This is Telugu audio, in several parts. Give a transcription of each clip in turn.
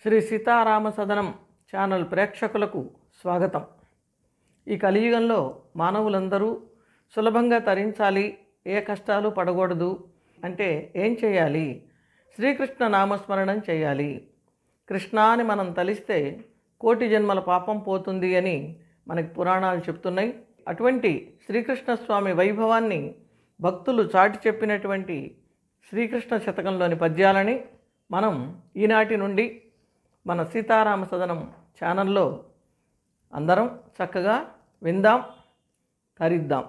శ్రీ సీతారామ సదనం ఛానల్ ప్రేక్షకులకు స్వాగతం. ఈ కలియుగంలో మానవులందరూ సులభంగా తరించాలి, ఏ కష్టాలు పడకూడదు అంటే ఏం చేయాలి? శ్రీకృష్ణ నామస్మరణం చేయాలి. కృష్ణాని మనం తలిస్తే కోటి జన్మల పాపం పోతుంది అని మనకి పురాణాలు చెప్తున్నాయి. అటువంటి శ్రీకృష్ణ స్వామి వైభవాన్ని భక్తులు చాటి చెప్పినటువంటి శ్రీకృష్ణ శతకంలోని పద్యాలని మనం ఈనాటి నుండి మన సీతారామ సదనం ఛానల్లో అందరం చక్కగా విందాం, తరిద్దాం.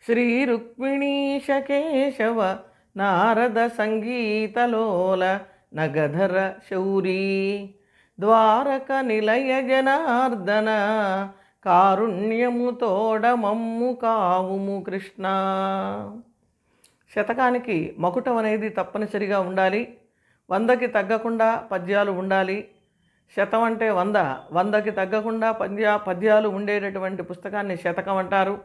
శ్రీ రుక్మిణీశ కేశవ నారద సంగీతలోల నగధర శౌరీ ద్వారక నిలయ జనార్దన కారుణ్యము తోడ మమ్ము కావుము కృష్ణ. శతకానికి మకుటం అనేది తప్పనిసరిగా ఉండాలి. 100కి తగ్గకుండా పద్యాలు ఉండాలి. శతం అంటే 100, 100కి తగ్గకుండా పద్యాలు ఉండేటటువంటి పుస్తకాన్ని శతకం అంటారు.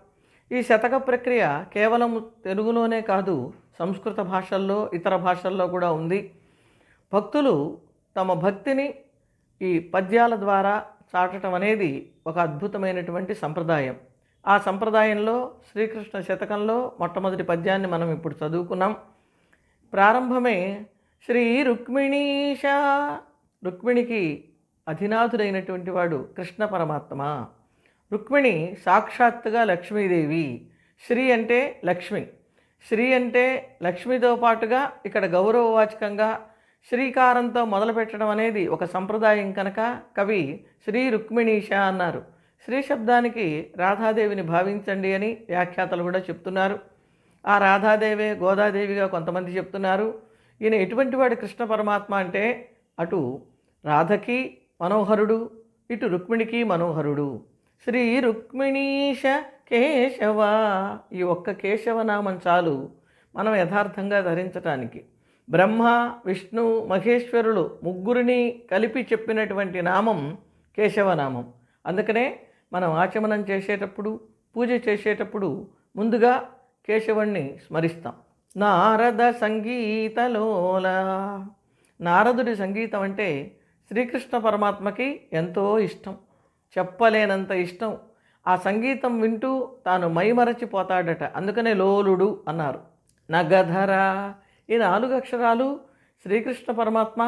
ఈ శతక ప్రక్రియ కేవలం తెలుగులోనే కాదు, సంస్కృత భాషల్లో, ఇతర భాషల్లో కూడా ఉంది. భక్తులు తమ భక్తిని ఈ పద్యాల ద్వారా చాటడం అనేది ఒక అద్భుతమైనటువంటి సంప్రదాయం. ఆ సంప్రదాయంలో శ్రీకృష్ణ శతకంలో మొట్టమొదటి పద్యాన్ని మనం ఇప్పుడు చదువుకున్నాం. ప్రారంభమే శ్రీ రుక్మిణీశ. రుక్మిణికి అధినాథుడైనటువంటి వాడు కృష్ణ పరమాత్మ. రుక్మిణి సాక్షాత్తుగా లక్ష్మీదేవి. శ్రీ అంటే లక్ష్మి. శ్రీ అంటే లక్ష్మితో పాటుగా ఇక్కడ గౌరవవాచకంగా శ్రీకారంతో మొదలుపెట్టడం అనేది ఒక సంప్రదాయం కనుక కవి శ్రీ రుక్మిణీశ అన్నారు. శ్రీ శబ్దానికి రాధాదేవిని భావించండి అని వ్యాఖ్యాతలు కూడా చెప్తున్నారు. ఆ రాధాదేవే గోదాదేవిగా కొంతమంది చెప్తున్నారు. ఈయన ఎటువంటి వాడు కృష్ణ పరమాత్మ అంటే అటు రాధకి మనోహరుడు, ఇటు రుక్మిణికి మనోహరుడు. శ్రీ రుక్మిణీశ కేశవ. ఈ ఒక్క కేశవనామం చాలు మనం యథార్థంగా ధరించటానికి. బ్రహ్మ, విష్ణు, మహేశ్వరులు ముగ్గురిని కలిపి చెప్పినటువంటి నామం కేశవనామం. అందుకనే మనం ఆచమనం చేసేటప్పుడు, పూజ చేసేటప్పుడు ముందుగా కేశవుణ్ణి స్మరిస్తాం. నారద సంగీతలోల. నారదుడి సంగీతం అంటే శ్రీకృష్ణ పరమాత్మకి ఎంతో ఇష్టం, చెప్పలేనంత ఇష్టం. ఆ సంగీతం వింటూ తాను మైమరచిపోతాడట. అందుకనే లోలుడు అన్నారు. నగధర. ఈ 4 అక్షరాలు శ్రీకృష్ణ పరమాత్మ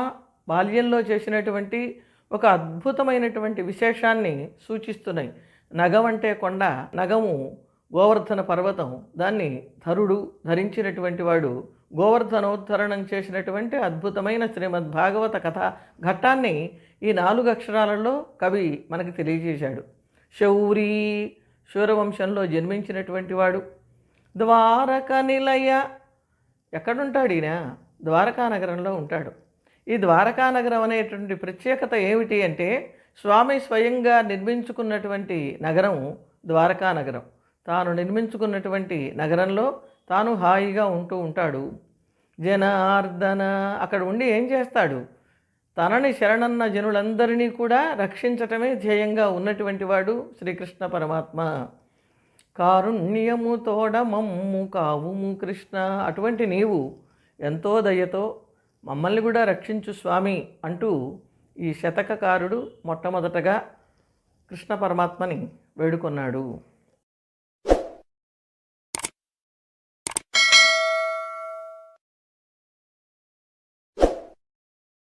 బాల్యంలో చేసినటువంటి ఒక అద్భుతమైనటువంటి విశేషాన్ని సూచిస్తున్నాయి. నగం అంటే కొండ, నగము గోవర్ధన పర్వతం. దాన్ని ధరుడు ధరించినటువంటి వాడు గోవర్ధనోద్ధరణం చేసినటువంటి అద్భుతమైన శ్రీమద్ భాగవత కథ ఘట్టాన్ని ఈ 4 అక్షరాలలో కవి మనకి తెలియజేశాడు. శౌరీ, శూరవంశంలో జన్మించినటువంటి వాడు. ద్వారక నిలయ. ఎక్కడుంటాడు ఈయన? ద్వారకా నగరంలో ఉంటాడు. ఈ ద్వారకా నగరం అనేటువంటి ప్రత్యేకత ఏమిటి అంటే స్వామి స్వయంగా నిర్మించుకున్నటువంటి నగరం ద్వారకా నగరం. తాను నిర్మించుకున్నటువంటి నగరంలో తాను హాయిగా ఉంటూ ఉంటాడు. జనార్దన. అక్కడ ఉండి ఏం చేస్తాడు? తనని శరణన్న జనులందరినీ కూడా రక్షించటమే ధ్యేయంగా ఉన్నటువంటి వాడు శ్రీకృష్ణ పరమాత్మ. కారుణ్యము తోడ మమ్ము కావుము కృష్ణ. అటువంటి నీవు ఎంతో దయతో మమ్మల్ని కూడా రక్షించు స్వామి అంటూ ఈ శతకకారుడు మొట్టమొదటగా కృష్ణ పరమాత్మని వేడుకొన్నాడు.